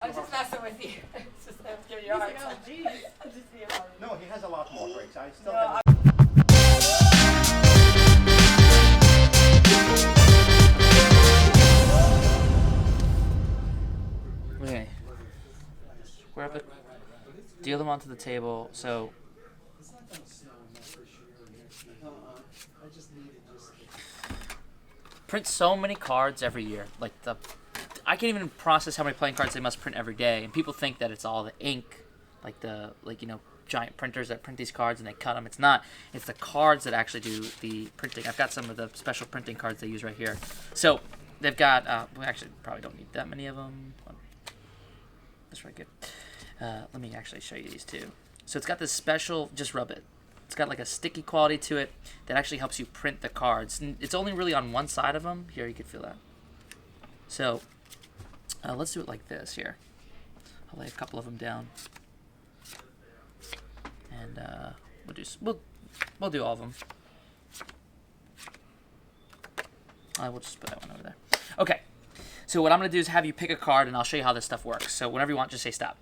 I'm just messing with you. Just give you a hard time. No, he has a lot more tricks. I still No, have. Okay. Grab it. Deal them onto the table. So. Print so many cards every year. Like I can't even process how many playing cards they must print every day. And people think that it's all the ink, giant printers that print these cards and they cut them. It's not. It's the cards that actually do the printing. I've got some of the special printing cards they use right here. So they've got. We actually probably don't need that many of them. That's right good. Let me actually show you these two. So it's got this special. Just rub it. It's got like a sticky quality to it that actually helps you print the cards. And it's only really on one side of them. Here, you can feel that. So let's do it like this here. I'll lay a couple of them down, and we'll do all of them. We'll just put that one over there. Okay. So what I'm gonna do is have you pick a card, and I'll show you how this stuff works. So whenever you want, just say stop.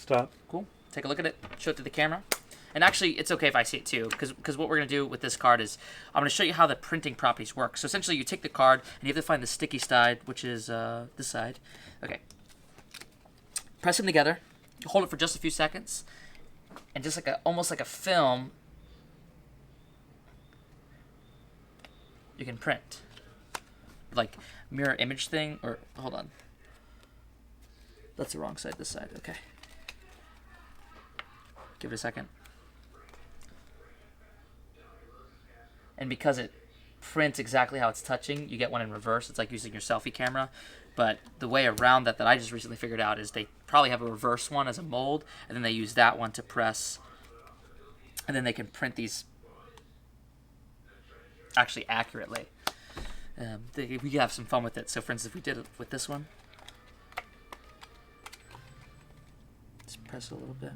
Stop. Cool. Take a look at it. Show it to the camera. And actually, it's okay if I see it too, because what we're going to do with this card is I'm going to show you how the printing properties work. So essentially, you take the card, and you have to find the sticky side, which is this side. Okay. Press them together. Hold it for just a few seconds. And just almost like a film, you can print. Like mirror image thing, or hold on. That's the wrong side, this side. Okay. Give it a second. And because it prints exactly how it's touching, you get one in reverse. It's like using your selfie camera. But the way around that I just recently figured out is they probably have a reverse one as a mold, and then they use that one to press. And then they can print these actually accurately. We could have some fun with it. So for instance, if we did it with this one. Just press it a little bit.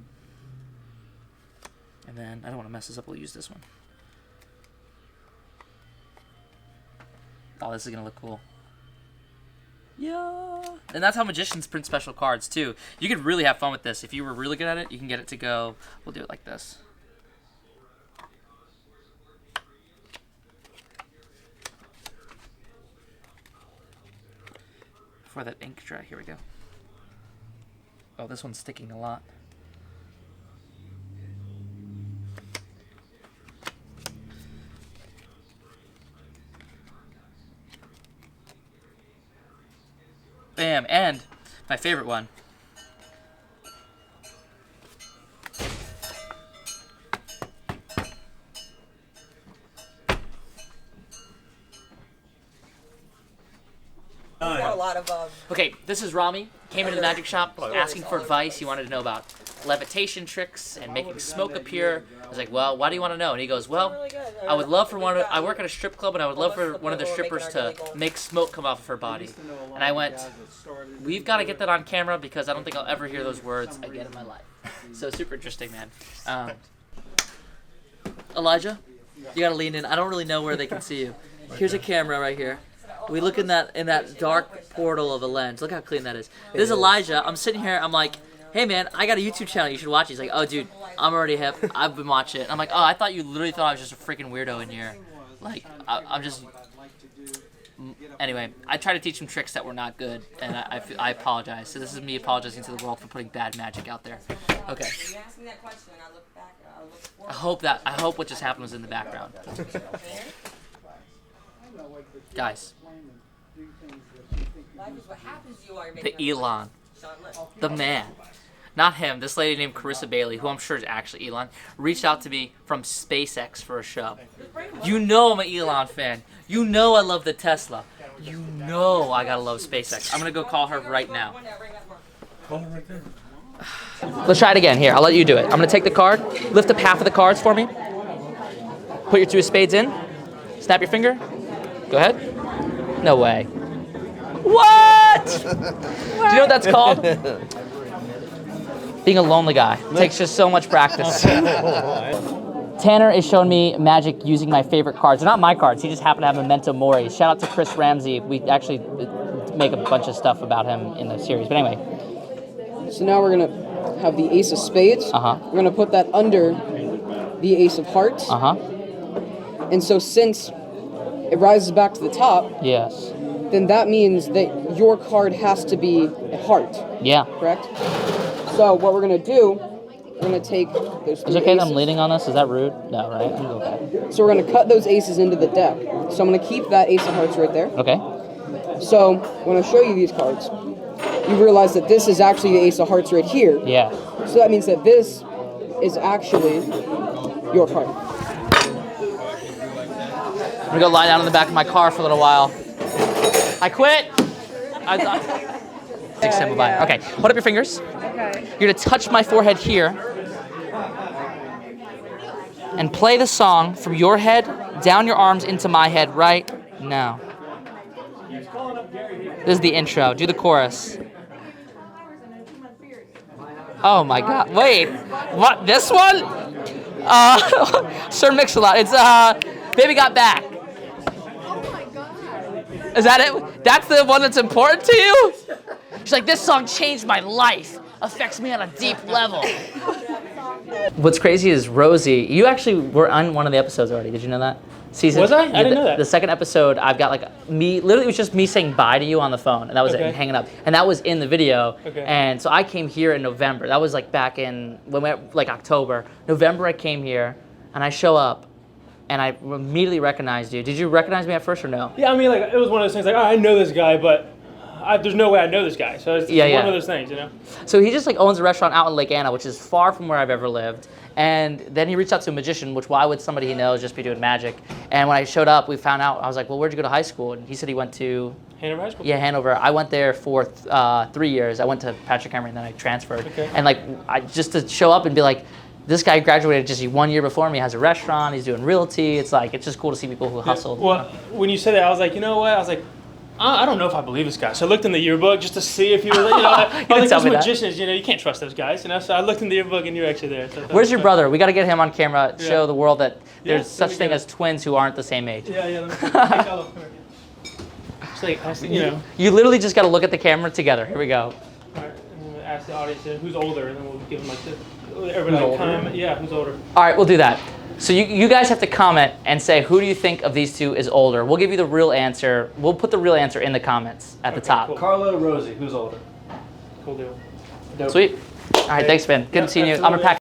And then, I don't want to mess this up, we'll use this one. Oh, this is going to look cool. Yeah! And that's how magicians print special cards, too. You could really have fun with this. If you were really good at it, you can get it to go... We'll do it like this. Before that ink dry, here we go. Oh, this one's sticking a lot. Bam, and my favorite one. got a lot of Okay, this is Rami. Came into the magic shop asking for advice. He wanted to know about levitation tricks and making smoke appear. I was like, well, why do you want to know? And he goes, well, I would love for I work at a strip club, and I would love for one of the strippers to make smoke come off of her body. And I went, we've got to get that on camera because I don't think I'll ever hear those words again in my life. So super interesting, man. Elijah, you got to lean in. I don't really know where they can see you. Here's a camera right here. We look in that dark portal of the lens. Look how clean that is. This is Elijah. I'm sitting here. I'm like, hey, man, I got a YouTube channel. You should watch it. He's like, oh, dude, I'm already hip. I've been watching it. I'm like, oh, I thought you literally thought I was just a freaking weirdo in here. Like, I'm just... Anyway, I try to teach him tricks that were not good, and I apologize. So this is me apologizing to the world for putting bad magic out there. Okay. I hope what just happened was in the background. Guys. The Elon. The man. Not him. This lady named Carissa Bailey, who I'm sure is actually Elon, reached out to me from SpaceX for a show. You know I'm an Elon fan. You know I love the Tesla. You know I gotta love SpaceX. I'm gonna go call her right now. Call her right there. Let's try it again. Here, I'll let you do it. I'm gonna take the card. Lift up half of the cards for me. Put your two of spades in. Snap your finger. Go ahead. No way. What? Do you know what that's called? Being a lonely guy. It takes just so much practice. Tanner is showing me magic using my favorite cards. They're not my cards. He just happened to have Memento Mori. Shout out to Chris RAMSAY. We actually make a bunch of stuff about him in the series. But anyway, So now we're gonna have the ace of spades. We're gonna put that under the ace of hearts. And so since it rises back to the top, Yes. then that means that your card has to be a heart. Yeah. Correct? So what we're gonna do, we're gonna take those three Is it okay that I'm aces. leaning on this? Is that rude? No, right? I'm okay. So we're gonna cut those aces into the deck. So I'm gonna keep that ace of hearts right there. Okay. So when I show you these cards, you realize that this is actually the ace of hearts right here. Yeah. So that means that this is actually your card. I'm gonna go lie down in the back of my car for a little while. I quit. Simple by. Okay, hold up your fingers. Okay. You're gonna touch my forehead here and play the song from your head down your arms into my head right now. This is the intro. Do the chorus. Oh my God! Wait, what? This one? Sir Mix-a-Lot. It's Baby Got Back. Is that it? That's the one that's important to you? She's like, this song changed my life. Affects me on a deep level. What's crazy is Rosie, you actually were on one of the episodes already. Did you know that? Season. Was I? I didn't know that. The second episode, I've got like me, literally it was just me saying bye to you on the phone, and that was it, Okay. and hanging up. And that was in the video. Okay. And so I came here in November. That was like back in, like October. November I came here, and I show up, and I immediately recognized you. Did you recognize me at first or no? Yeah, I mean, like, it was one of those things, like, oh, I know this guy, but there's no way I know this guy. So it's Yeah, one yeah. of those things, you know? So he just like owns a restaurant out in Lake Anna, which is far from where I've ever lived. And then he reached out to a magician, which why would somebody he knows just be doing magic? And when I showed up, we found out, I was like, well, where'd you go to high school? And he said he went to Hanover High School? Yeah, Hanover. I went there for 3 years. I went to Patrick Emory and then I transferred. Okay. And like, just to show up and be like, this guy graduated just 1 year before me, has a restaurant, he's doing realty. It's like, it's just cool to see people who hustled. Well, when you said that, I was like, you know what? I was like, I don't know if I believe this guy. So I looked in the yearbook just to see if he was, you know, I was like, tell those me that. magicians, you know, you can't trust those guys, you know? So I looked in the yearbook and you were actually there. So Where's your brother? We got to get him on camera, show Yeah. the world that there's Yeah, such there we thing go. as twins who aren't the same age. Yeah, yeah. Let me take that off. It's like, you know. You literally just got to look at the camera together. Here we go. All right, and then we'll ask the audience who's older, and then we'll give them like this. Everybody like comment. Yeah, who's older? All right, we'll do that. So you guys have to comment and say, who do you think of these two is older? We'll give you the real answer. We'll put the real answer in the comments at the top. Cool. Carla or Rosie, who's older? Cool deal. Sweet. All right, thanks, Ben. Good seeing you. I'm going to pack.